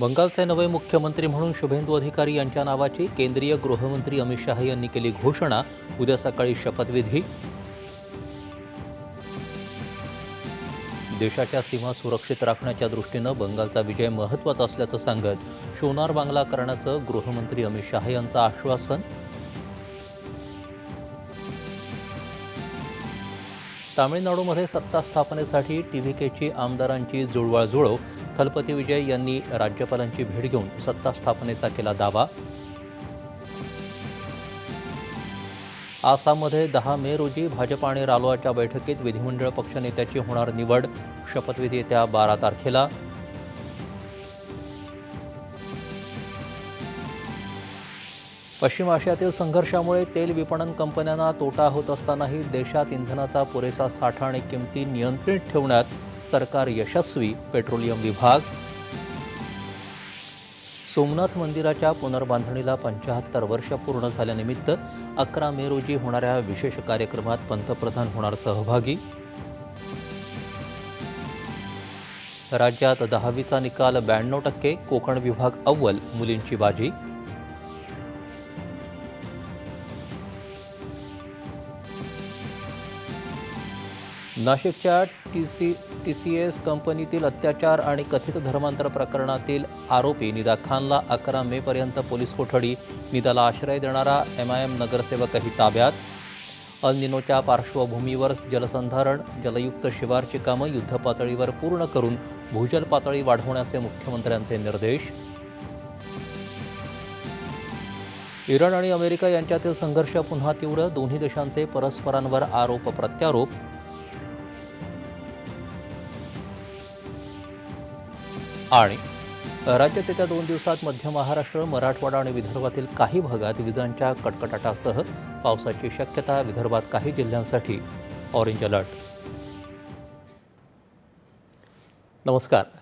बंगालचे नवे मुख्यमंत्री म्हणून शुभेंदू अधिकारी यांच्या नावाची केंद्रीय गृहमंत्री अमित शाह यांनी केली घोषणा। उद्या सकाळी शपथविधी। देशाच्या सीमा सुरक्षित राखण्याच्या दृष्टीनं बंगालचा विजय महत्त्वाचा असल्याचं सांगत सोनार बांगला करण्याचं गृहमंत्री अमित शाह यांचं आश्वासन। तामिळनाडूमध्ये सत्ता स्थापनेसाठी टीव्हीकेची आमदारांची जुळवाजुळव। थलपती विजय यांनी राज्यपालांची भेट घेऊन सत्ता स्थापनेचा केला दावा। आसाममध्ये 10 मे रोजी भाजप आणि रालोआच्या बैठकीत विधिमंडळ पक्षनेत्याची होणार निवड। शपथविधी येत्या 12 तारखेला। पश्चिम आशियातील संघर्षामुळे तेल विपणन कंपन्यांना तोटा होत असतानाही देशात इंधनाचा पुरेसा साठा आणि किमती नियंत्रित ठेवण्यात सरकार यशस्वी। पेट्रोलियम विभाग। सोमनाथ मंदिराच्या पुनर्बांधणीला 75 वर्ष पूर्ण झाल्यानिमित्त 11 मे रोजी होणाऱ्या विशेष कार्यक्रमात पंतप्रधान होणार सहभागी। राज्यात 10वीचा निकाल 92%। कोकण विभाग अव्वल, मुलींची बाजी। नाशिकच्या TCS कंपनीतील अत्याचार आणि कथित धर्मांतर प्रकरणातील आरोपी निदा खानला 11 मेपर्यंत पोलीस कोठडी। निदाला आश्रय देणारा MIM नगरसेवकही ताब्यात। अल निनोच्या पार्श्वभूमीवर जलसंधारण, जलयुक्त शिवारची कामं युद्धपातळीवर पूर्ण करून भूजल पातळी वाढवण्याचे मुख्यमंत्र्यांचे निर्देश। इराण आणि अमेरिका यांच्यातील संघर्ष पुन्हा तीव्र। दोन्ही देशांचे परस्परांवर आरोप प्रत्यारोप। आणि राज्यात येत्या 2 दिवसात मध्य महाराष्ट्र, मराठवाडा आणि विदर्भातील काही भागात विजांच्या कडकडाटासह पावसाची शक्यता। विदर्भात काही जिल्ह्यांसाठी ऑरेंज अलर्ट। नमस्कार।